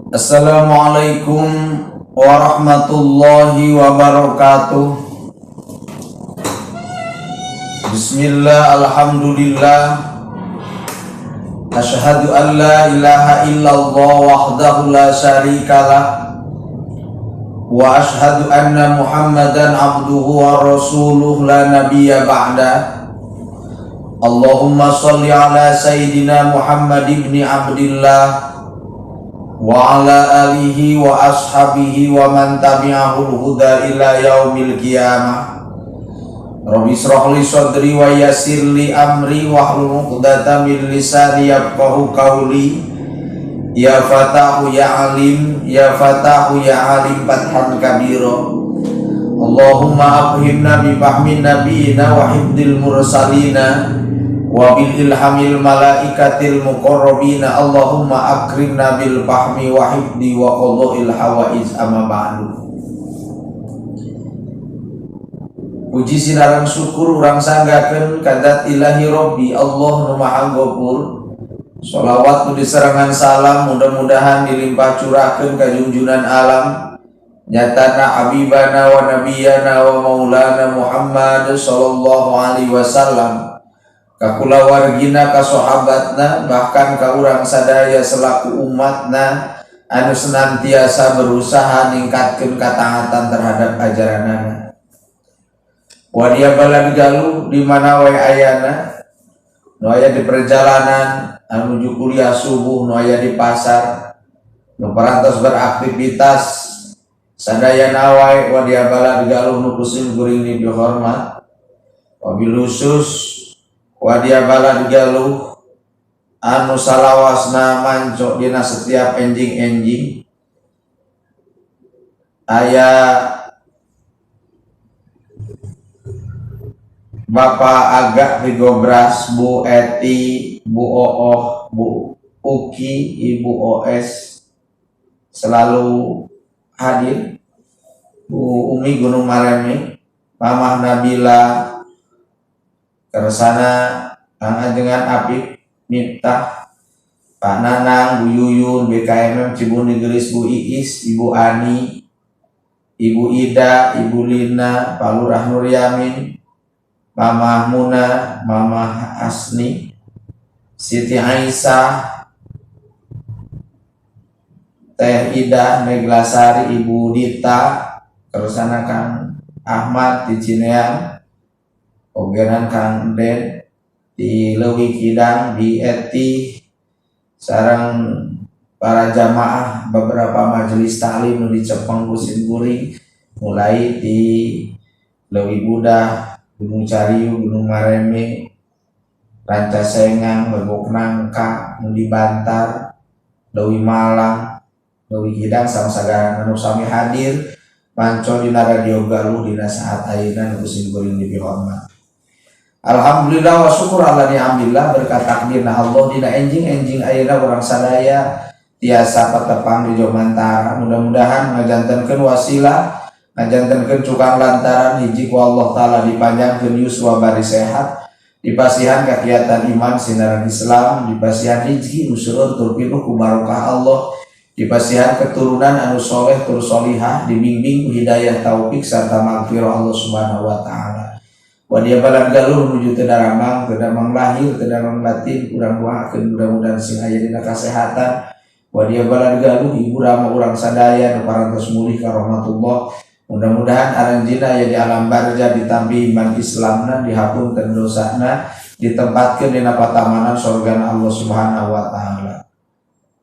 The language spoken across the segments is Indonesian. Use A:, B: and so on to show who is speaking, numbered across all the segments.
A: Assalamualaikum warahmatullahi wabarakatuh. Bismillah, alhamdulillah, asyhadu an la ilaha illallah wahdahu la syarikalah, wa asyhadu anna Muhammadan abduhu wa rasuluh la nabiyya ba'da. Allahumma sholli ala sayyidina Muhammad ibni Abdillah wa ala alihi wa ashabihi wa man tabi'ahul huda ila yaumil qiyamah. Rabbi shrah li sadri wa yassir li amri wahlul 'uqdatam min lisani yafqahu qawli. Ya fatahu ya alim, ya fatahu ya alim fathan kabira. Allahumma afhimna bi fahmin nabiyina wa hifdil mursalina wa bil ilhamil malaikatil muqarrabina. Allahumma akrimna bil fahmi wa hifdi wa qadha'il hawaiz amma ba'du. Puji sinaran syukur urang sanggakeun ka zat ilahi Rabbi Allah nu maha gopur. Sholawat nu diserangan salam mudah-mudahan dilimpah curahkeun ka junjunan alam nyatana habibana wa nabiyana wa maulana Muhammad sallallahu alaihi wasallam, ka kulawargina, ka sahabatna, bahkan ka urang sadaya selaku umatna anu senantiasa berusaha ningkatkeun kataatan terhadap ajaranana. Wadia balad galuh di mana wae ayana, nu aya di perjalanan, anu nuju kuliah subuh, nu aya di pasar, nu parantos beraktivitas sadayana wae. Wadia balad galuh nu kusim kuring ni dihormat, wabil khusus wadia balad galuh anu salawasna manco dina setiap enjing-enjing. Aya Bapak Agak Rigobras, Bu Eti, Bu Ooh, Bu Uki, Ibu OS selalu hadir, Bu Umi Gunung Mareme, Mamah Nabila Kersana, Kang Ajengan Apik, Miftah, Pak Nanang, Bu Yuyun, BKMM Cibuni Gelis, Bu Iis, Ibu Ani, Ibu Ida, Ibu Lina, Pak Lurah Nur Yamin, Mamah Muna, Mamah Asni, Siti Aisyah, Teh Ida, Neglasari, Ibu Dita, Kersana Kang Ahmad di Cinean, ogenan Kang Den di Leuwi Kidang, di Eti, sareng para jamaah beberapa majelis taklim nu di Cepeng Kusin Kuring, mulai di Leuwi Budah, Gunung Cariu, Gunung Mareme, Rancasengang, Bebok Nangka, nu di Bantar, Leuwi Malang, Leuwi Kidang, sama sagara anu sami hadir manco dina radio galuh dina saat ayeuna nu Kusin Kuring dipihormat. Alhamdulillah wa syukur ala ni'amillah, berkat takdirna Allah dina enjing-enjing ayeuna urang sadaya tiasa patepang di Jomantara. Mudah-mudahan ngajantenkeun wasilah, ngajantenkeun cukang lantaran hiji ku Allah taala dipanjangkeun yuswa bari sehat, dipasihan kakiatan iman sinaran Islam, dipasihan rezeki nu seueur tur pinuh ku barokah Allah, dipasihan keturunan anu soleh tur solihah, dibimbing ku hidayah taufik serta magfirah Allah Subhanahu wa taala. Wadia balad galuh menuju teu damang lahir, teu damang batin, urang doakeun mudah-mudahan sing aya dina kasehatan. Wadia balad galuh ibu rama urang sadaya nu parantos mulih ka rahmatullah. Mudah-mudahan aranjeunna aya di alam barzah ditampi iman Islamna, dihapunten dosana, ditempatkeun dina patamanan surgana Allah Subhanahu wa taala.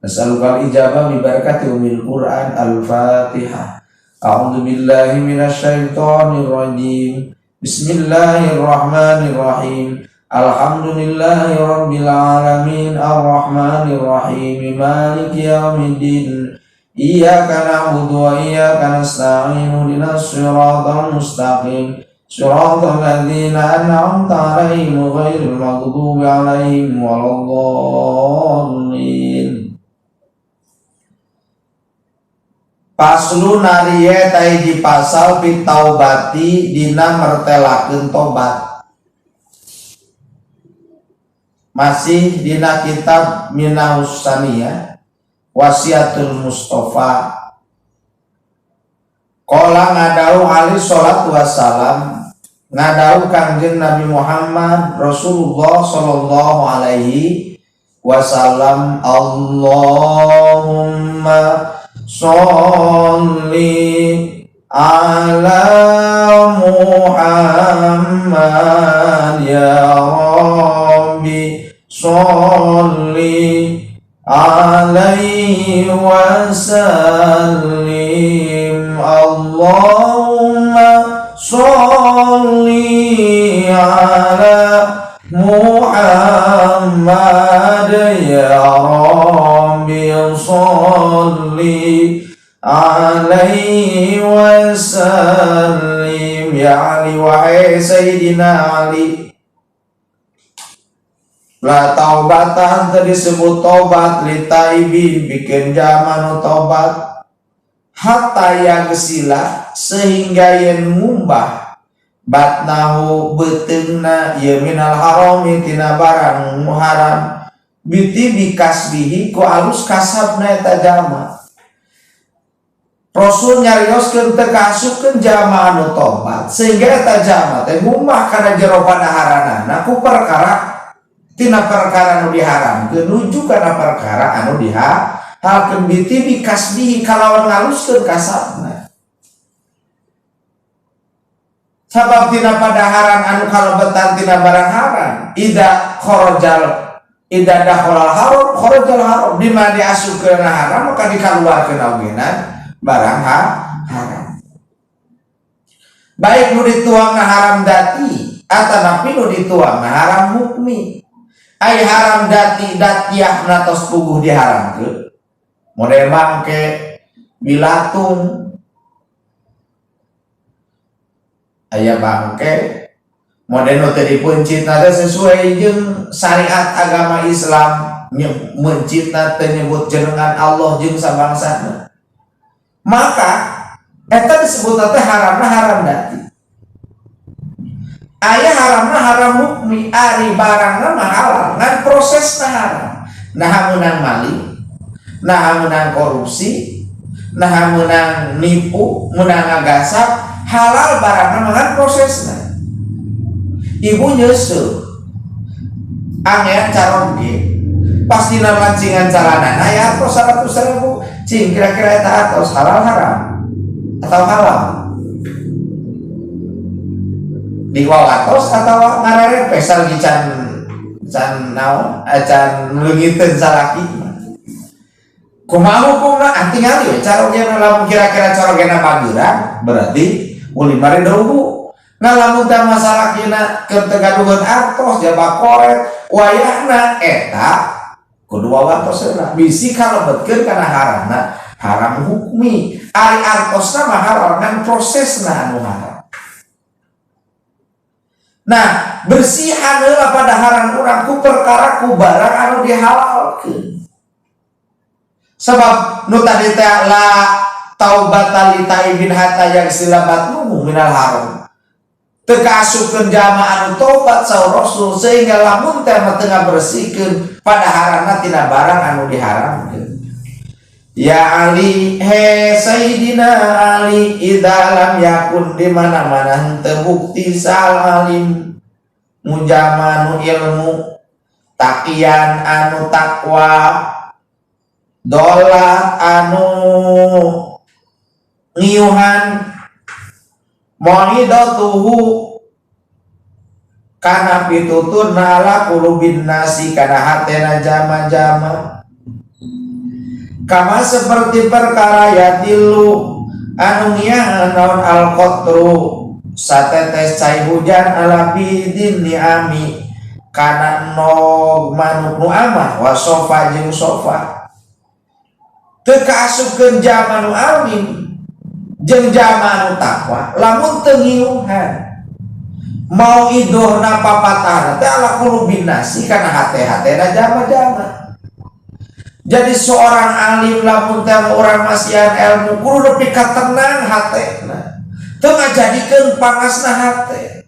A: Nasalukal ijabah bi barakati umil Quran. Al-Fatihah. A'udzu billahi minasyaitonir rajim. Bismillahirrahmanirrahim. Alhamdulillahi rabbil alamin, arrahmanir rahim, maliki yaumiddin. Iyyaka na'budu wa iyyaka nasta'in, ihdinas siratal mustaqim, siratal ladzina an'amta 'alaihim ghairil maghdubi 'alaihim waladdallin. Paslu nariye taiji pasal fit taubati dina mertelakeun tobat. Masih dina kitab Minahus Saniyah wasiatul Mustafa. Qala ngadau alaihi salatu wassalam, ngadau Kangjeng Nabi Muhammad Rasulullah sallallahu alaihi wasallam, Allahumma sholli ala Muhammad ya Rabbi sholli alaihi wasallim, Allahumma sholli ala Muhammad ya Rabbi sholli alaihi wasallim. Ya Ali, wahai Sayyidina Ali, la taubatan tadi disebut taubat li taibin bikin zaman taubat hatta yang gesila sehingga yen ngumbah batnahu beteungna ye minal harami tina barang haram biti bikasbihi ku alus kasabna eta jama. Rasul nyarioskeun teu kasupkeun jama anu tobat sehingga eta jama teh ngumbah kana jero padaharanana ku perkara tina perkara anu diharamkeun nuju kana perkara anu dihalalkeun biti bikasbihi kalawan ngaluskeun kasabna. Sabab tina padaharan anu kalebetan tina barang haram ida dakhalal haram kharajal haram, di mana diasupkeun haram maka dikaluarkeun ogenan barang haram. Baik nu dituangna haram dati atanapi nu dituangna haram hukmi. Ai haram dati datiah natos puguh diharamkeun. Model bangke bilatung aya bangke model nu teu dipencitna teh sesuai jeung syariat agama Islam, mencitna teh nyebut jenengan Allah jeung sabangsana. Maka eta disebut teh haramna haram dati. Aya haramna haram hukmi, ari barangna mah halal ngan prosesna haram. Nah menang maling, nah menang korupsi, nah menang nipu, menang ngagasap, halal barangna mah ngan prosesna. Ibu nyeuseuk angin caron ge pasti lancingan calana nah ya atos 100.000 cing kira-kira eta atos halal haram atau halal di atos atau ngarere pesal di can naon can leungiteun salaki kumaha hukumna tinggal we carogena lamun kira-kira carogena bageurang berarti 5.000. Nah lamun teh masalah kina ketegaduhan atos jaba koret wayahna eta kudu wawatosna bisi kalebetkeun kana haramna haram hukmi, ari artosna mah halal ngan prosesna anu haram. Nah bersihan heula padaharan urang ku perkara ku barang anu dihalalkeun. Sebab nu tadi teh la taubatan li taibin hatta yaghsilabat nuhu minal haram. Teka asupkeun jama anu tobat saur Rasul sehingga lamun teh tengah bersihkeun padaharanna tina barang anu diharamkeun. Ya Ali, he Sayyidina Ali, idza lam yakun di mana-mana henteu bukti sal alim mujama anu ilmu taqiyan anu takwa dolat anu ngiuhan mu'idatuhu kana pitutur nala kulubin nasi kana hatena jama-jama kama seperti perkara yatilu anu ngiah naon al-qatru satetes cai hujan ala bidin ni'ami kana nog manuk nu amah wa sofa jeung sofa teu kaasupkeun jama nu alim jeung jama anu takwa lamun teu ngiuhan mau idohna papatahna teh ala kulubin nasi kana hate-hatena jama-jama. Jadi seorang alim lamun teh urang masihan ilmu kudu nepi ka tenang hatena teu ngajadikeun pangasna hate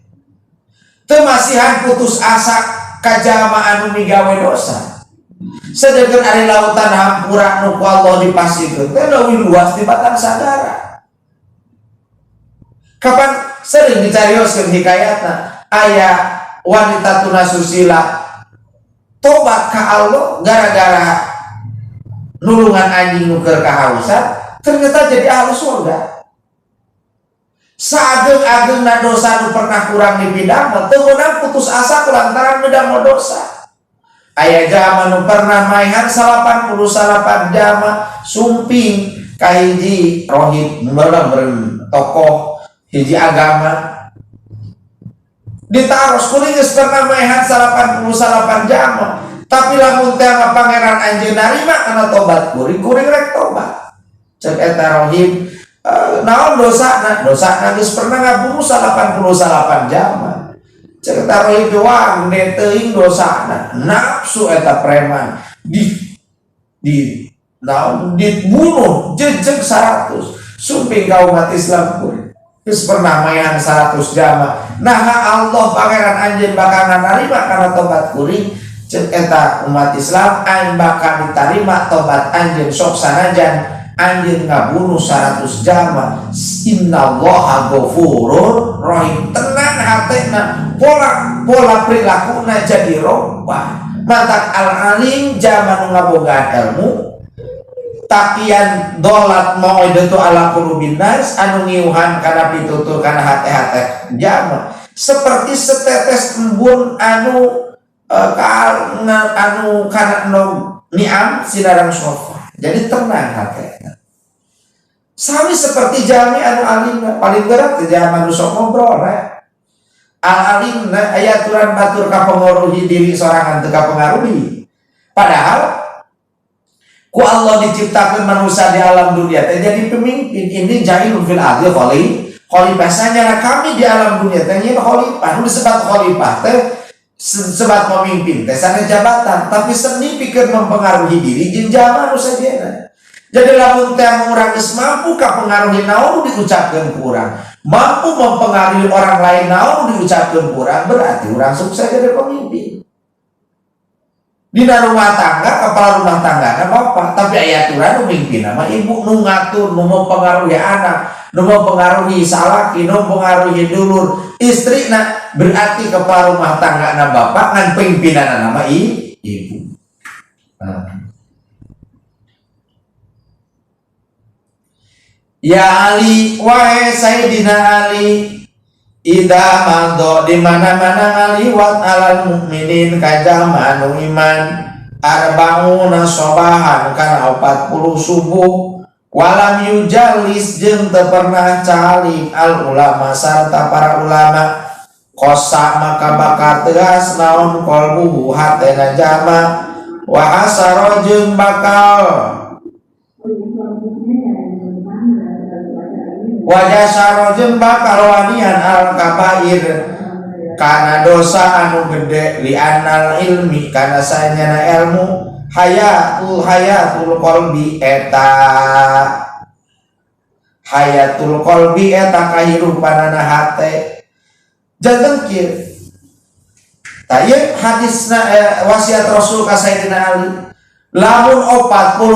A: teu masihan putus asa ka jama anu migawe dosa Sedangkan ari lautan hampura nu ku Allah dipasikeun teh leuwih luas di batang sagara. Kapan sering dicarioskeun hikayatna aya wanita tuna susila tobat ka Allah gara-gara nulungan anjing nu keur kahausan, ternyata jadi ahli surga. Saageng-agengna dosa nu pernah kurang dipidamel teu meunang putus asa kulantaran midamel dosa. Aya jama nu pernah maehan 88 jama sumping ka hiji rohib meureun tokoh hiji agama ditaros kuring geus pernah maehan 88 jama, tapi lamun teh pangeran anjeun narima kana tobat kuring rek tobat. Cek eta rohib naon dosana geus pernah ngabunuh 88 jama. Cek eta rohib wah gede teuing dosana, nafsu eta preman naon dibunuh jejeg 100. Sumping ka umat Islam kuring geus pernah maehan 100 jama. Nah Allah pangeran anjeun bakal narima kana tobat kuring. Cek eta umat Islam aing bakal ditarima tobat anjeun sok sanajan anjeun ngabunuh 100 jama. Innallaha ghafurur rahim. Tenang hatena, pola perilakuna jadi robah. Matak al-alim jama nu ngabogaan ilmu, takian dolat mauidatu ala qulubin nas anu ngiuhan kana pitutur kana hate-hate jama. Seperti setetes embun anu kana niam sinarang sofa. Jadi tenang hatena. Sami seperti jami anu alimna paling berat teh jami anu sok ngobrol al-alimna aya aturan batur ka pengaruhi diri sorangan teu kapengaruhi. Padahal ku Allah diciptakan manusia di alam dunia teh jadi pemimpin. Ini jahilun fil ardi khalifah sanya kami di alam dunia teh nyeun khalifah. Nu disebut khalifah teh sebat pemimpin teh sana jabatan, tapi seni pikir mempengaruhi diri jeung jama nu sajena. Jadi lamun teh urang geus mampu kapengaruhi naon diucapkeun ku urang, mampu mempengaruhi orang lain naon diucapkeun ku urang, berarti urang sukses jadi pemimpin. Dina rumah tangga, kepala rumah tangga bapak, tapi aya aturan nu mimpin nama ibu nu ngatur, nu mempengaruhi anak, nu mempengaruhi salaki, nu mempengaruhi dulur istrina, berarti kepala rumah tangga na bapak ngan pimpinan nama ibu. Ya Ali, wahai Sayyidina Ali, ida mando di mana-mana ngaliwat alal mukminin kajama anu iman arbauna sobahan kana 40 subuh walam yujalis jeung teu pernah calik al ulama sarta para ulama kosa maka bakal tegas naon qalbuhu hatena jama wa asara jeung bakal wajah sarojeng bakal wanian al kabair karena dosa anu gede li anal ilmi karena sanyana ilmu hayatul qalbi eta kahirupanana hate janten kieu tah ieu hadisna wasiat Rasul ka Sayyidina Ali lamun 40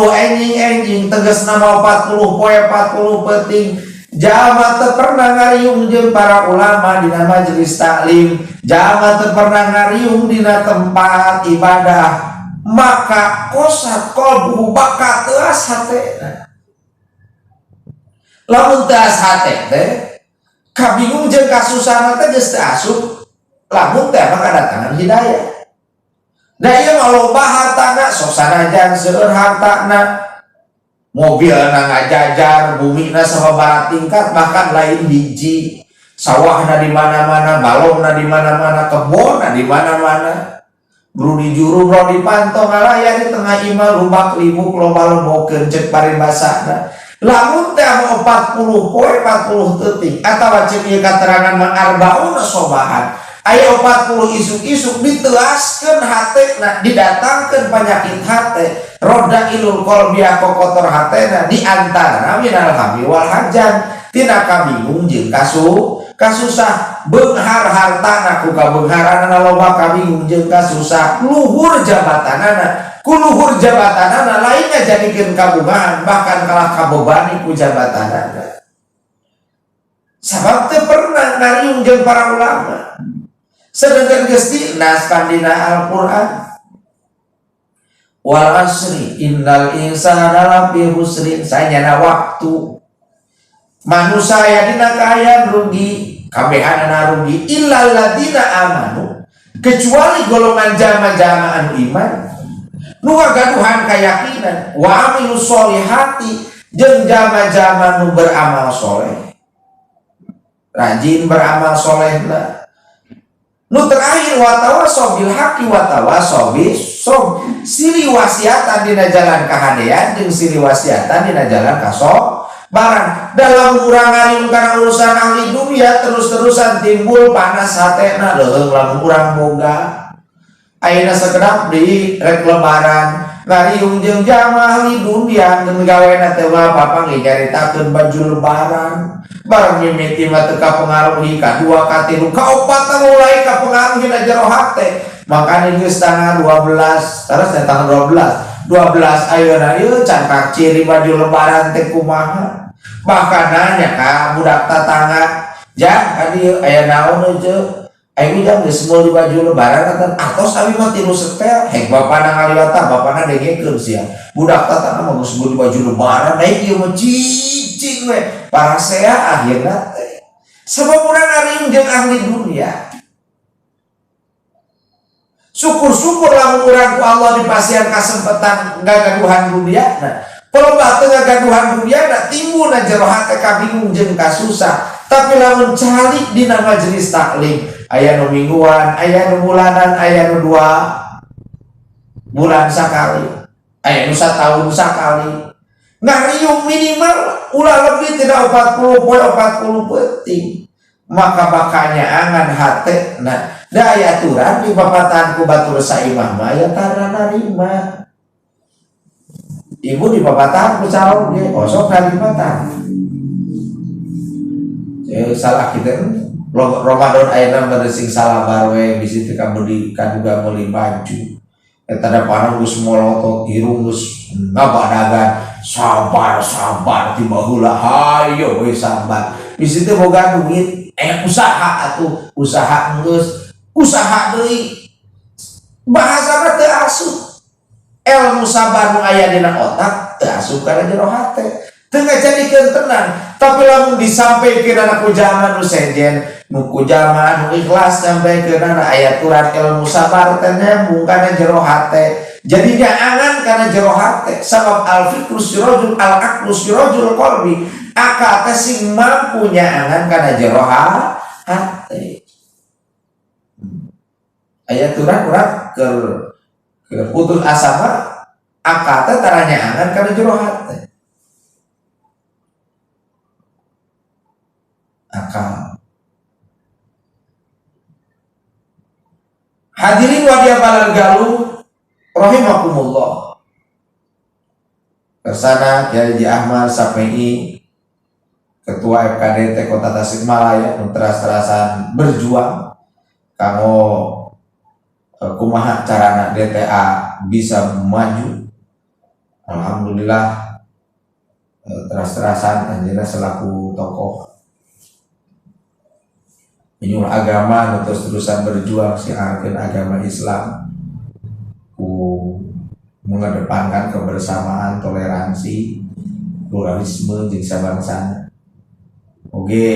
A: enjing tegas nama 40 poe 40 penting jama teu pernah ngariung jeung para ulama dina majelis taklim, jama teu pernah ngariung dina tempat ibadah, maka kosat qalbu bakal teuas hatena. Lamun teuas hate teh kabingung jeung kasusahna teh geus teu asup, lamun teh maka datangan hidayah. Da ieu mah loba hartana sok sanajan seueur hartana mobil na ngajajar, bumi na sababat tingkat, bahkan lain biji, sawah na di mana-mana, balong na di mana-mana, kebon na di mana-mana, bro di juru, bro di pantau, ngalaya di tengah ima, lubak libuk, loba-lobokeun cek paribasana. Lamun teh 40 poe 40 teuting, atawa cek ieu katerangan mah arbauna sobahan. Aya 40 isuk-isuk ditelaskeun hatena, didatangkeun penyakit hate. Roda ilul qalbiah kokotor hatena di antara minal hammi wal hajan tina kabingung jeung kasusah beunghar hartana ku kabeungharanna loba kabingung jeung kasusah luhur jabatanana ku kuluhur jabatanana lainnya jadikeun kabungahan bahkan kalah kabebani ku jabatanana. Sabab teu pernah ngariung jeung para ulama. Sedangkan Gusti nas pandina Al-Qur'an wal asri innal insana lafi husrin, sayana waktu manusia aya dina kaayaan rugi, kabehanana rugi, illal ladina amanu, kecuali golongan jama-jama anu iman nu ngagaduhan kayakinan wa amilus solihati jeung jama-jama nu beramal soleh, rajin beramal soleh lah. Nu terakhir watawasaw bil haqi watawasaw bis sob, sili wasiatan dina jalan kahadean jeung sili wasiatan dina jalan kaso barang. Dalam urang ngalim kana urusan ahli dunia terus-terusan timbul panas hatena leuheung lamun urang boga ayeuna sakedap di rek lebaran ngariung jeung jamaah ahli dunia ngan gawena teh mah papang nyaritakeun baju lebaran barang mimiti mah teu kapengaruhi kadua katilu kaopat mulai kapengaruhi na jero hate. Makanya geus tanggal 12 terus tanggal 12 ayeuna ieu can ciri baju lebaran teh kumaha. Bahkan nanya ka budak tatangga, "Jang, kadi aya naon teu?" Aing jang geus meuli baju lebaran atan atos abi mah tilu setel. Hek bapana ngaliwata, bapana dengekeun sia. Budak tatangga mah geus meuli baju lebaran, daek ieu mah cicing we. Parasea akhirna teh. Sabab urang ngariung jeung ahli dunia. Syukur-syukur lamun urang ku Allah dipasihan kasempatan ngagaduhan dunia. Nah, kalau teu ngagaduhan dunia timbul na jero hate kabingung jeung kasusah. Tapi lamun calik dina majelis taklim, aya nu mingguan, aya nu bulanan, aya nu 2 bulan sakali, aya nu sataun sakali. Ngariung minimal ulah lebih tidak 40 poe 40 penting. Maka bakanya angan hate nah daya aturan di papatan ku batur saimah mah ya tara narima. Ibu di papatan ku calon ge osok kalimatan. Salah kita Ramadan ayeuna beresing salabar we bisi teu kabudi kaduga meuli baju. Eta da panang geus molotot irung geus ngabadagan sabar tiba heula hayo we sabar. Bisi teu boga duit usaha atuh usaha geus usaha deui. Bahasana teu asup. Ilmu sabar nu aya dina otak teu asup kana jero hate. Teu ngajadikeun tenang. Tapi lamun disampaikan anak kujama nu sejen, nu kujama nu ikhlas sampaikan anak ayat Quran ilmu sabar teh nyambung kana jero hate. Jadinya angan kana jero hate. Sabab al-fikru sirajul al-aqlu sirajul qalbi. Akal teh sing mampu angan kana jero hate. Ayat Quran keur putus asa mah akal teh tara nyaangan kana jero hate. Akal. Hadirin wadia balal galuh rahimakumullah. Kersana Kiai Haji Ahmad Sapei, Ketua FKDT Kota Tasikmalaya, teras-terasan berjuang kanggo kumaha carana DTA bisa maju. Alhamdulillah teras-terasan anjeunna selaku tokoh menyuruh agama terus-terusan berjuang siarkeun agama Islam ku mengedepankan kebersamaan, toleransi, pluralisme jeung sabangsana. Oge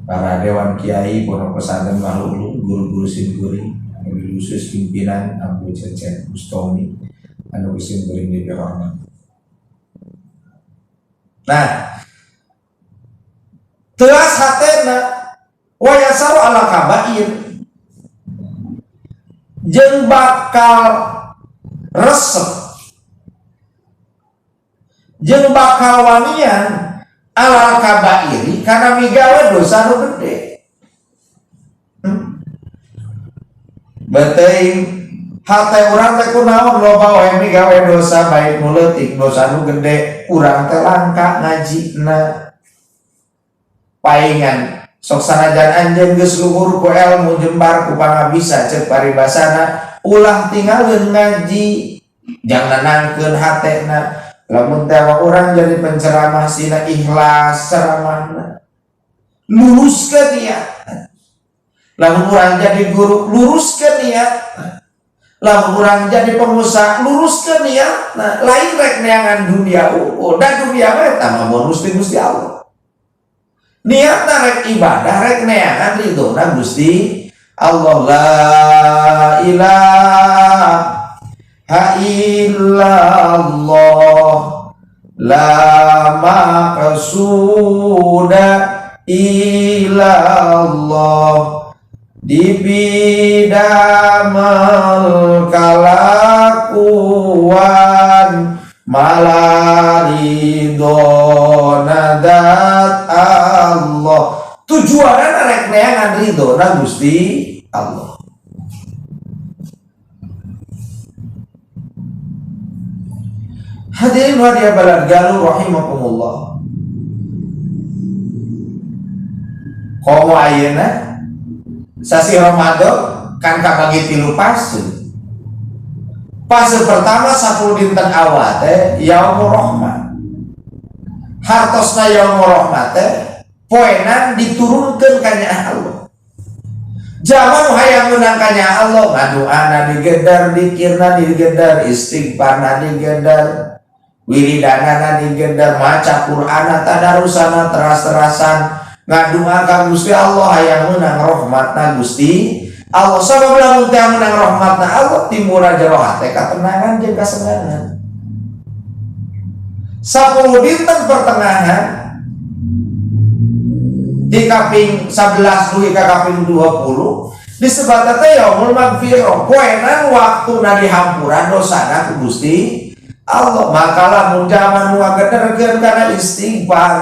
A: para dewan kiai, pondok pesantren makhluk guru-guru simkuring, khusus pimpinan Abu Cecep Bustami anu simkuring di hormat. Nah, telas hatena wa yasaru ala kabair jeung bakal resep jeung bakal wanian ala kabairi kana migawe dosa nu gede. Beuteing hate urang teh kunaon loba wae migawe dosa baik nu leutik dosa nu gede urang teh langka ngajina. Paingan sok sanajan anjeun geus luhur ku ilmu jembar ku pangabisa ceuk paribasana ulah tinggalin ngaji, jangan nangkeun hatena. Lamun teh orang jadi penceramah sina ikhlas ceramahna, luruskeun niat. Lamun orang jadi guru, luruskeun niat. Lamun orang jadi pengusaha, luruskeun niat. Nah, lain rek neangan dunia dan dunia mah eta mah bonus ti Gusti Allah. Niatna rek ibadah, rek neangan ridona Gusti Allah. La ilaha illallah, la maqsuda illallah, dibidamel kalakuan malaridona dat Allah. Tujuanna rek neangan ridona Gusti Allah. Hadirin hadirat balad rahimakumullah. Komo ayeuna sasi Ramadan kan kabagi 3 fase. Fase pertama 10 dinten awal teh yaumur rahmat. Hartosna yaumur rahmat teh poenan diturunkeun ka nya Allah. Jama hayang menang ka nya Allah, ngadoana digedar, dikirna digedar, istighfarna digedar, wiridana digedar, maca Qur'ana tadarusana teras-terasan, ngadua ka Gusti Allah hayang menang rahmatna Gusti Allah. Sabab lamun teh menang rahmatna Allah timbul jero hate katenangan jeung kasenangan. 10 dinten pertengahan di kaping 11 dugi ka kaping 20 disebut teh yaumul magfirah, poenan waktuna dihampuran dosana ku Gusti Allah. Maka lamun jaman nu ngagederkeun kana istighfar,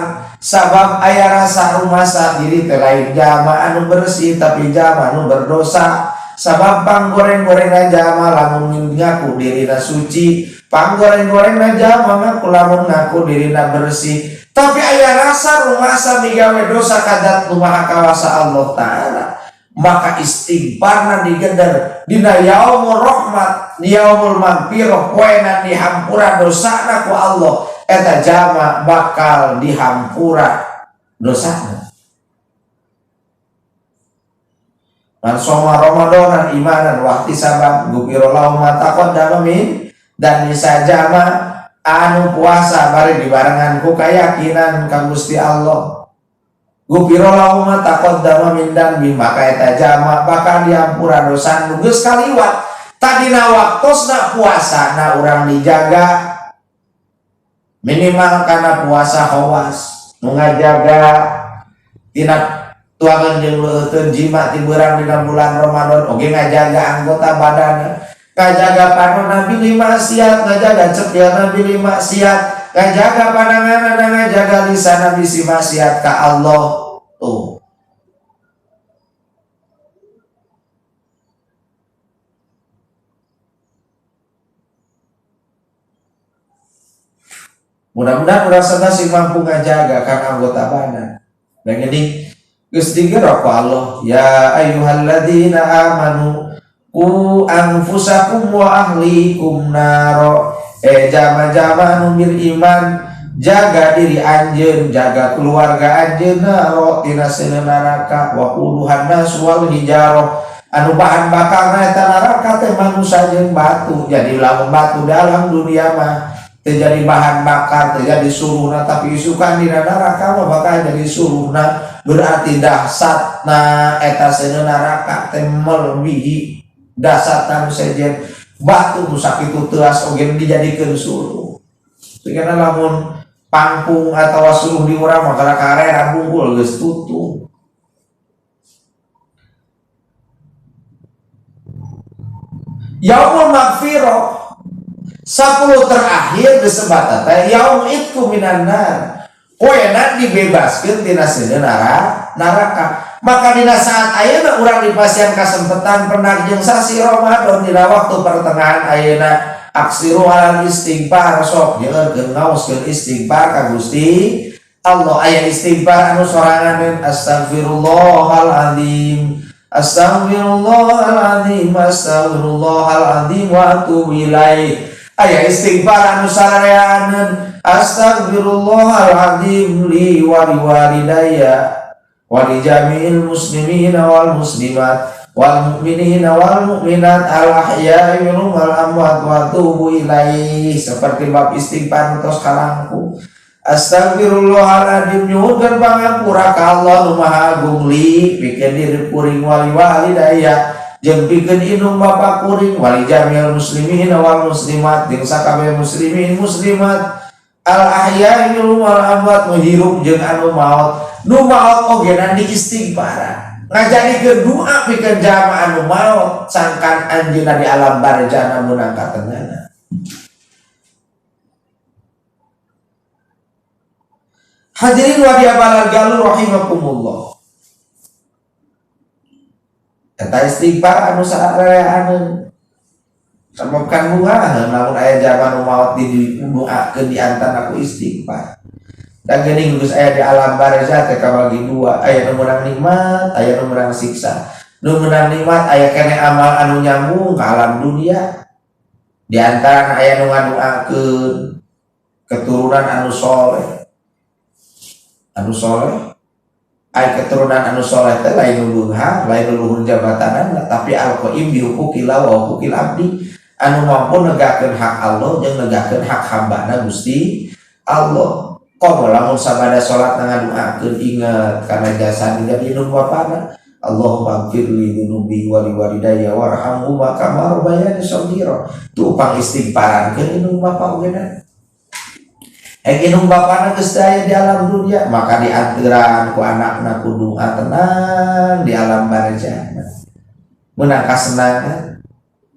A: sabab aya rasa rumasa diri teh lain jama anu bersih tapi jama anu berdosa. Sabab panggoreng-gorengna jama lamun ngaku dirina suci, panggoreng-gorengna jama ngaku lamun ngaku dirina bersih. Tapi aya rasa rumasa migawe dosa kadat Maha Kawasa Allah Ta'ala, maka istighfarna digeder dina yaumur rahmat, yaumul magfirah, poenan dihampura dosana ku Allah. Eta jama bakal dihampura dosana. Man soma Ramadan imanan wa ihtisaban ghufira lahu ma taqaddama min, dan nisa jama anu puasa bari dibarengan ku kayakinan ka Gusti Allah, ghufira lahu ma taqaddama min dambi, maka eta jama bakal dihampura dosa nu geus kaliwat. Tadina waktosna puasana urang dijaga minimal karena puasa khawas nu ngajaga tina tuangan jeung leuteun jima ti beurang dina bulan Ramadan, oge ngajaga anggota badan, ngajaga panonna bili maksiat, ngajaga cepiana bili maksiat, ngajaga pandangan, ngajaga lisan bisi maksiat ka Allah. Tuh mudah-mudahan urang sadaya sing mampu ngajaga kan anggota badan. Dan ini geus digerak ku Allah, ya ayyuhalladzina amanu qu anfusakum wa ahlikum naro. Jama-jama anu beriman, jaga diri anjeun, jaga keluarga anjeun naro tina seueur neraka. Wa quluhan nas wal hijarah, anu bahan bakarna eta neraka teh manusia jeung batu. Jadi lamun batu dalam dunia mah terjadi bahan bakar, terjadi suruhna, tapi isukan di neraka mah bakal jadi suruhna, berarti dahsatna eta seueur neraka teh melebihi dahsatna sejen batu nu sakitu teuas oge dijadikeun suruh. Sehingga lamun pangpung atawa suruh di urang mah karera bungkul geus tutup. Yaumul magfirah 10 terakhir disebut teh yaum itku minan nar, poenan dibebaskeun tina seueur neraka. Maka dina saat ayeuna urang dipasihan kasempatan pernah jeung sasi Ramadan dina waktu pertengahan ayeuna aksiru alal istighfar, sok jeurkeun ngaoskeun istighfar ka Gusti Allah. Aya istighfar anu sorangan astagfirullahalazim, Astaghfirullahaladzim wa atubu ilaih. Aya istighfar anu sarareaneun. Astaghfirullahaladzim li wa liwalidayya wa li jami'il muslimina wal muslimat wal mu'minina wal mu'minat al ahya'i minhum wal amwat wa atubu ilaih. Seperti bab istighfar tos kalangku. Astagfirullahaladzim nyuhun pangapura ka Allah nu Maha Agung li pikeun diri kuring wali walidayya jeung pikeun indung bapa kuring wali jamil muslimin wal muslimat jeung sakabeh muslimin muslimat al ahya minhum wal amwat nu hirup jeung anu maot ogenan di istighfar ngajadikeun doa pikeun jamaah anu maot sangkan anjeunna di alam barzah mun angkat tengahna. Hadirin wa diabalal galur rahimakumullah. Eta istighfar anu sarareaneun. Sababkan bunga namun aya zaman maot didoakeun di antara aku istighfar. Dan geuning geus aya di alam barzah teh kabagi dua, aya nu meunang nikmat, aya nu meunang siksa. Nu meunang nikmat aya keneh amal anu nyambung ka alam dunia. Di antara aya nu ngadoakeun keturunan anu soleh. Ay keturunan anu soleh teh lain beunghar, lain luhur jabatanan, tapi al-qaim bi huquqillah wa huquqil abdi anu mampu negakeun hak Allah jeung negakeun hak hambana Gusti Allah. Qomo lamun sabada salat ngadoakeun inget kana jasa jadi nu bapana. Allahumma ighfir li dzunubi wa li walidayya warhamhuma kama rabbayani shaghira. Tu pang istighfarankeun indung bapa ogeuna. Inung bapana geus aya di alam dunia, maka dianturan ku anakna kudu tenang di alam barzah. Meunang kasenangan.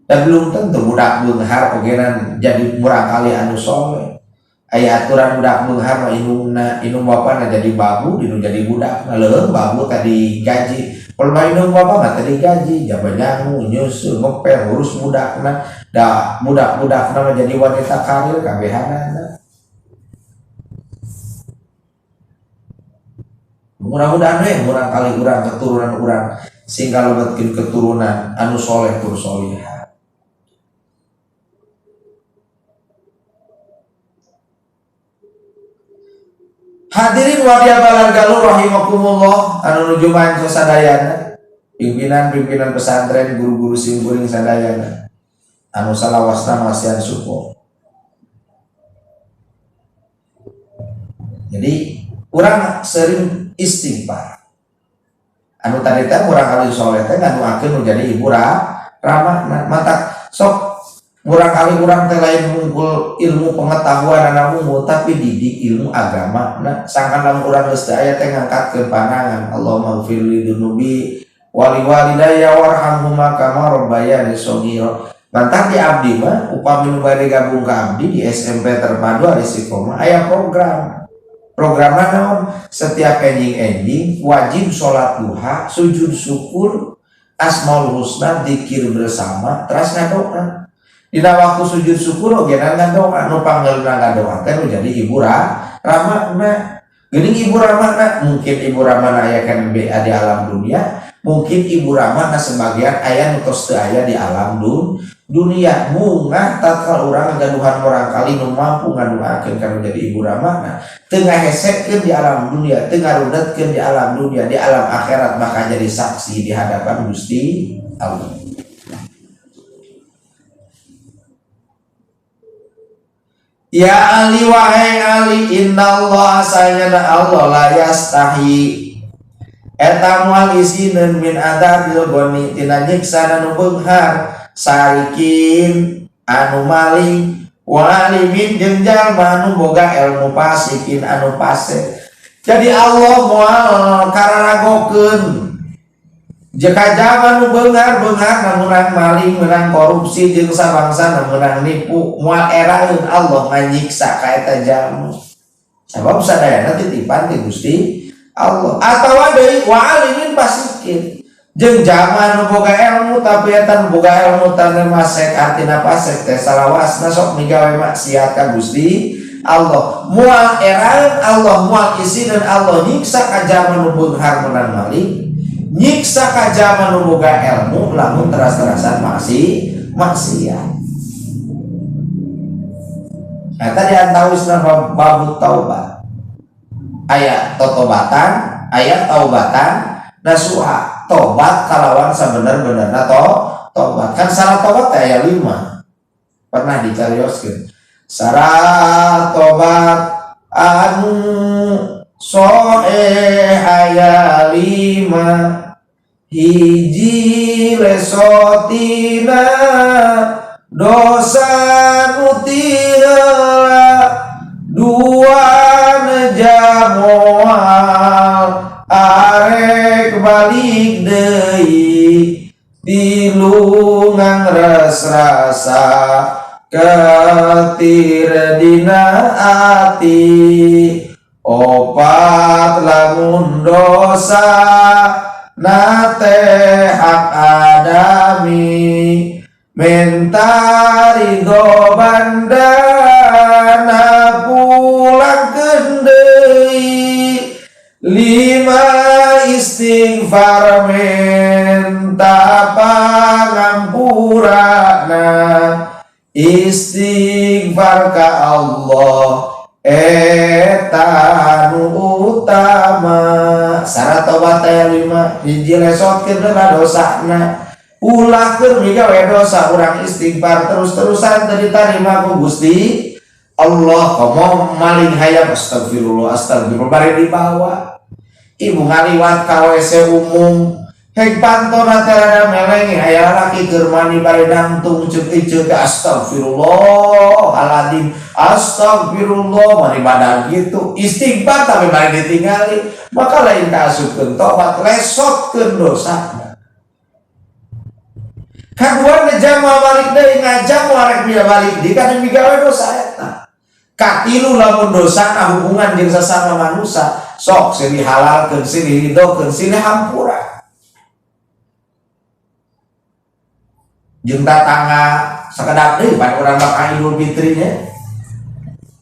A: Dan belum tentu budak beunghar ogenan jadi murang kali anu soleh. Aya aturan budak beunghar mah inung bapana jadi babu, dinu jadi budak. Leuweung babu tadi gaji. Kalau inung bapa mah tadi gaji, jaban nyangu, nyusul, ngepel, urus budakna. Da budak-budakna mah jadi wanita karir kabehanana. Mudah-mudahan murang kali urang keturunan urang sehingga lebetkeun keturunan anu soleh tur solihah. Hadirin wa diabalal galur rahimakumullah anu nuju manca sadayana pimpinan pesantren guru-guru simkuring sadayana anu salawasna wasian syukur. Jadi urang sering istighfar. Anu tadi teh urang kali soleh teh ngadoakeun nu jadi ibu ramahna. Mata sok urang kali urang teh lain ngumpul ilmu pengetahuan anu unggul tapi didik ilmu agama. Nah, sangkan lamun urang geus teh aya teh ngangkatkeun panangan. Allahumma ighfir li dzunubi wa li walidayya warhamhuma kama rabbayani shaghira. Mantap di abdi mah upami nu bade gabung ka abdi di SMP Terpadu Al Istiqomah aya programna naon setiap ending wajib sholat duha, sujud syukur, asmaul husna, dzikir bersama, terus ngadoa. Dina waktu sujud syukur oge ngadoa, nu panggilna ngadoa teh nu jadi ibu ramahna. Geuning ibu ramahna, mungkin ibu ramahna aya kan di alam dunia, mungkin ibu ramahna sebagian aya nu tos teu aya di alam dunia. Mungah tatkala urang gaduhan orang kali nu mampu ngadoakeun kana jadi ibu ramahna teu ngahesekeun di alam dunia, teu ngarudetkeun di alam dunia, di alam akhirat maka jadi saksi di hadapan Gusti Allah. Ya Ali wahai Ali, innallaha sayana Allah la yastahi eta moal isinin min adabil goni tina nyiksa nu beunghar sarikin anu maling walimin jeung jalma anu boga ilmu pasikin anu pasek. Jadi Allah moal kararagokeun jika zaman nu beunghar menang maling menang korupsi jeung sabangsa menang nipu moal eraeun Allah nganyiksa ka eta jalma. Sabab sadayana titipan ti Gusti Allah. Atawa deui walimin pasikin jeung jalma nu boga ilmu tapi eta nu boga ilmu teh masek artina pasek teh salawasna sok migawe maksiat ka Gusti Allah. Moal eraeun Allah moal isinin Allah nyiksa ka jalma nu beunghar menang maling nyiksa ka jalma nu boga ilmu lamun teras-terasan maksiat. Eta diantawisna bab taubat. Aya totobatan, aya taubatan, nasuha. Tobat kalawan sabener-benerna tobat. Kan syarat tobat aya 5. Pernah dicarioskeun. Syarat tobat anu soeh aya 5. Hiji lesotina dosa nutila, 2 nejamoal arek balik deui, 3 ngangres rasa ketir dina ati, 4 lamun dosa nate hak adami, mentari go bandana pulang kendei, 5 istighfar menta pangampurana, istighfar ka Allah eta nu utama. Syarat tobat aya 5. Hiji lesotkeun dosana, ulahkeun miga we dosa urang istighfar terus-terusan teu ditarima ku Gusti Allah. Komo maling hayam astagfirullah bari dibawa. Ibu ngaliwat ka WC umum hek pantona teh rada meleng aya lalaki keur mani bari nangtung ceuk-ceuk astagfirullahaladzim, astagfirullah mani badan gitu istighfar tapi bari ditinggali, maka lain kaasupkeun tobat lesotkeun dosana. Kadua ngejama balik deui ngajam warek bieu balik deui kana migawe dosa eta. Katilu lamun dosana hubungan jeung sesama manusia sok silih halalkeun silih ridhokeun silih hampura. Jeung tatangga sakedap deui pan urang bakal Idul Fitri nya.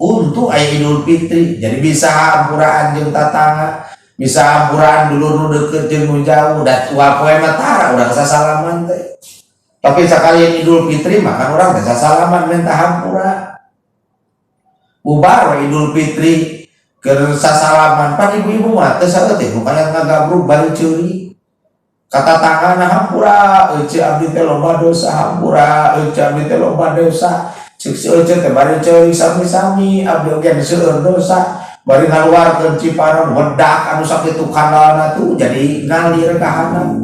A: Untung aya Idul Fitri jadi bisa hampuraan jeung tatangga, bisa hampuraan dulur nu deukeut jeung nu jauh, da tua poe mah tara urang sasalaman teh. Tapi sakalian Idul Fitri mah kan urang teh sasalaman minta hampura. Bubar Idul Fitri keur sasalaman pan ibu-ibu mah teu saeutik nu kaya ngagabruk bari ceuri. Kata tanganna hampura eueuh abdi teh loba dosa, hampura eueuh abdi teh loba dosa. Ceuk si eueuh teh bari ceuri sami-sami abdi oge seueur dosa. Bari ngaluarkeun Cipanon wedak anu sakitu kandalna tuh jadi ngalir ka handap.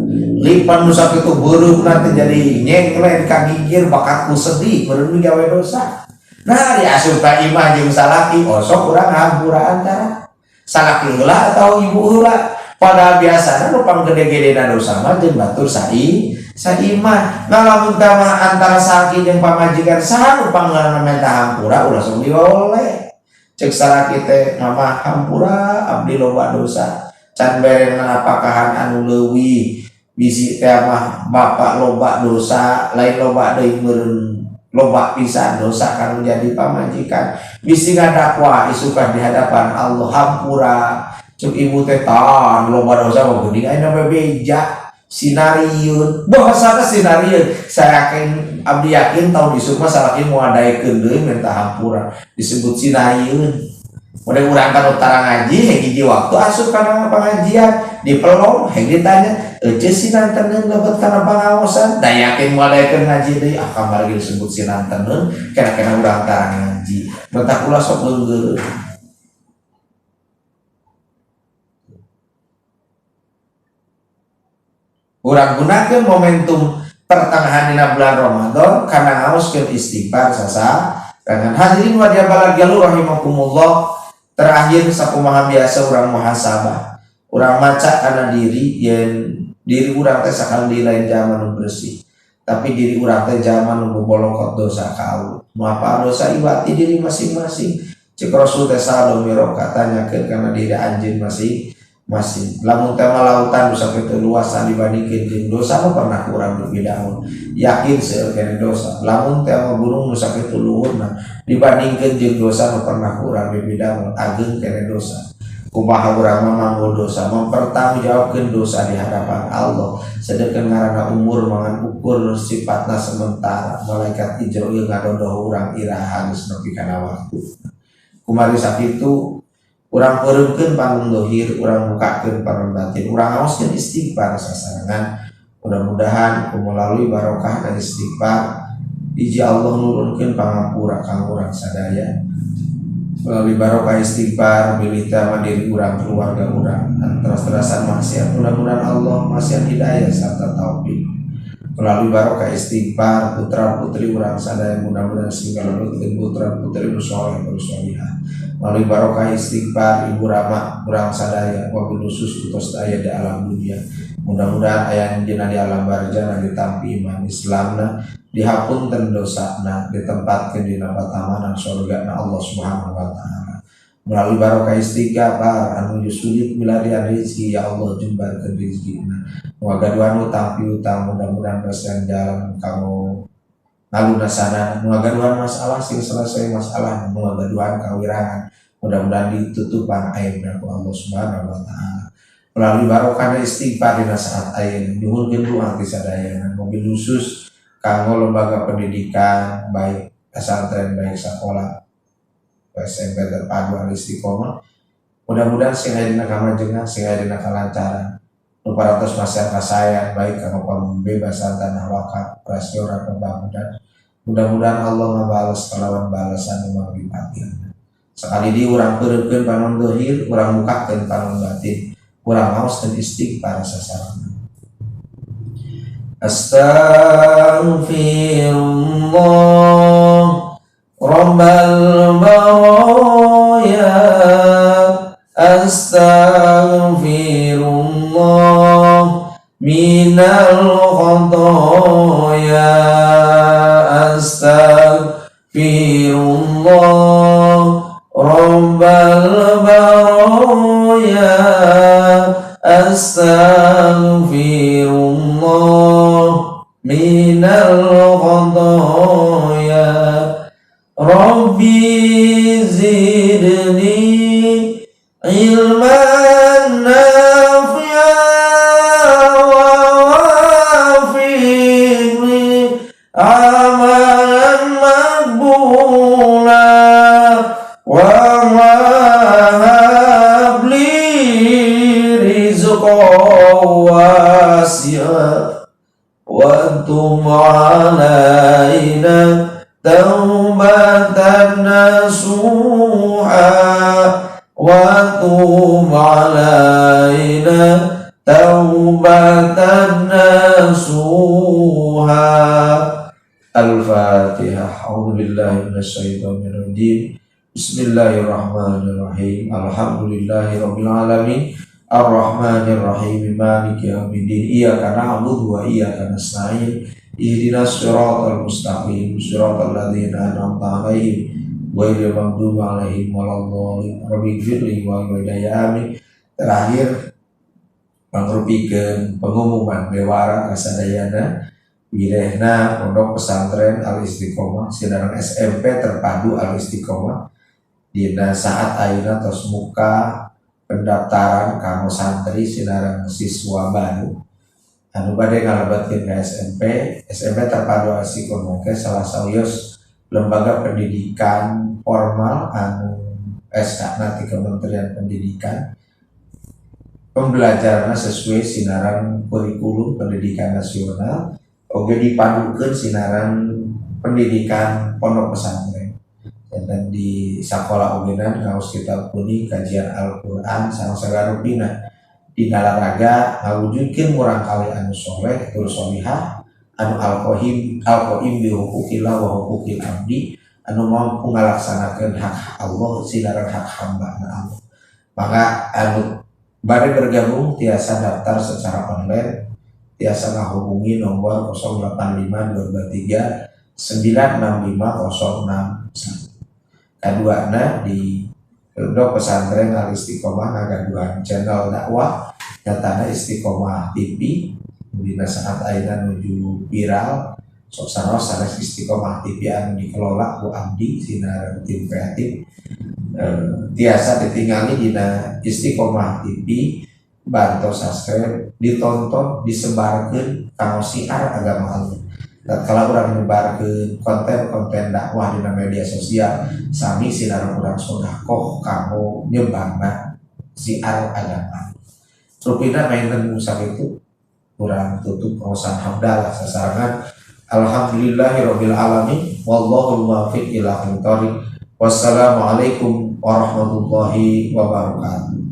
A: Lipan nu sakitu beureuhna teh jadi nyengklen ka gigir bakatku sedih meureun gawe dosa. Nah diasup ka imah jeung salaki osok urang hampura antara salaki heula atau ibu heula. Pada biasana nu panggede-gedena dosa mah jeung batur saimah. Ngalamun mah antara salaki jeung pamajikan saha nu panggana minta hampura ulah sok dioleh. Cek salaki teh mama hampura abdi loba dosa. Can berengan apakahan anu leuwih. Bisi teh mah bapak loba dosa, lain loba deui meureun loba pisan dosa kanu jadi pamajikan. Bisi ngadakwa isukan di hadapan Allah hampura. Cuk ibu teh tan loba dosa mah geuning ayeuna bebeja sinarieun. Bahasana sinarieun. Saya yakin abdi yakin tahu disuk mah salaki moadaekeun deui minta hampura disebut sinarieun. Udah urang kan utara ngaji hiji waktu asup kana pengajian dipelong heng ditanya eueuh sinanteun lebet kana pangaosan da yakin moadaekeun ngaji deui kamar ge disebut sinanteun kena urang tara ngaji mentak ulah sok leungeun. Urang gunakeun momentum pertengahan dina bulan Ramadan kana ngaoskeun istighfar sasa dengan hadirin wa diabalagyalu rahimakumullah. Terakhir sakumaha biasa urang muhasabah, urang maca kana diri yen diri urang teh sakali lain jaman nu bersih, tapi diri urang teh jaman nu bolokot dosa ka Allah. Nu apa dosa iwati diri masing-masing. Cek Rasul teh sallallahu katanya ke kana diri anjeun masing-masing. Lamun teh lautan dosa kitu luas dibandingkeun jeung dosa nu pernah urang berbeda. Yakin seueur kana dosa. Lamun teh gunung nu sakitu luhurna dibandingkeun jeung dosa nu pernah urang berbeda ageung kana dosa. kumaha urang manggo dosa mempertanggungjawabkeun dosa di hadapan Allah sedangkan ngaranna umur mangan ukur sifatna sementara malaikat Ijroil ngadodoh urang iraha geus nepi kana waktu kumari sakitu urang peureumkeun panggung dohir urang bukakeun panggung batin urang aoskeun istighfar sasarangan mudah-mudahan melalui barokah dan istighfar hiji Allah nurunkeun pangampura ka urang sadaya melalui barokah istighfar milita mandiri urang keluarga urang terus-terusan maksiat mudah-mudahan Allah maksiat hidayah serta taufik melalui barokah istighfar putra putri urang sadaya mudah-mudahan segala nurutin putra putri bersoleh bersolihah melalui barokah istighfar ibu rama urang sadaya wabil khusus utus daya di alam dunia mudah-mudahan ayah jenah di alam barzah ditampi iman Islamna dihapunten dosana ditempatkeun dina patamanan surgana Allah Subhanahu wa taala melalui barokah istighfar anu sulit milarian rezeki ya Allah jembarkeun rezekina wagaduhan tampi utang mudah-mudahan persen jalan kamu ngalunasana wagaduhan masalah sing selesai masalah wagaduhan kawirangan mudah-mudahan ditutupan aibna ku Allah Subhanahu wa taala melalui barokah istighfar dina saat ayeuna nyuhunkeun doa ti sadayana mobil khusus kanggo lembaga pendidikan baik pesantren baik sekolah SMP terpadu al istiqomah mudah-mudahan sing aya dina kamajengan sing aya dina kalancaran nu parantos masyarakat saya baik kanggo pembebasan tanah wakaf praseoran pembangunan mudah-mudahan Allah ngabales kalawan balasan nu mangdipatkeun sekali di urang peureumkeun panon dohir urang bukakeun panon batin urang maos dan istighfar sasaran Astaghfirullah Rabbal baraya Astaghfirullah minal khotaya Astaghfirullah Rabbal baraya Astaghfirullah minal khotaya Rabbi zidni ilman nafi'an wa wafiqni amalan maqbula wa wahabli rizqan wasi'a wa tum alaina taubatan nasuha wa tub alaina taubatan nasuha Al-Fatihah. A'udzubillahi minasyaitonir rajim. Bismillahirrahmanirrahim. Alhamdulillahirabbil alamin. Ar-Rahmanir Rahim. Maliki yaumiddin. Iyyaka na'budu wa iyyaka nasta'in. Ihdinas siratal mustaqim. Siratal ladzina an'amta 'alaihim ghairil maghdubi 'alaihim waladdallin. Rabbighfirli wa hidayah amin. Terakhir pangrupikeun pengumuman bewara kasadayana wilehna pondok pesantren Al Istiqomah Sinaran SMP terpadu Al Istiqomah dina saat ayeuna tos muka pendaftaran kanggo santri Sinaran siswa baru anu bade ngalebatkeun ka SMP terpadu Al Istiqomah ke salah sawios lembaga pendidikan formal anu SK-na ti Kementerian Pendidikan pembelajaran sesuai sinaran kurikulum pendidikan nasional oge dipadukeun sinaran pendidikan pondok pesantren dan di sakola ogenan ngaos kitab kuning kajian Al-Qur'an sareng sagarupina di olahraga ngawujudkeun urang kali anu soleh tur solihah anu alqaim bi huquqillah wa huquqil abdi anu mampu ngalaksanakeun hak Allah sinaran hak hamba-Na Allah maka anu bade bergabung tiasa daftar secara online tiasa ngahubungi nomor 085223965061 kaduana di Pondok Pesantren Al Istiqomah ngagaduhan channel dakwah nyatana Istiqomah TV dina saat ayeuna nuju viral sok saros sanes Istiqomah TV anu dikelola ku abdi sinar tim kreatif tiasa ditinggali dina Istiqomah TV, bantu subscribe, ditonton, disebarkan kanggo siar agama Allah. Dan kalau orang menyebarkan konten-konten dakwah di media sosial, sami sinar orang sodakoh kamu nyebarna siar agama. Rupina mainten musa itu kurang tutup pengusahaan hamdalah sasarangan. Alhamdulillahirabbil alamin wallahul muwaffiq ila aqwamit thoriq. Wassalamualaikum warahmatullahi wabarakatuh.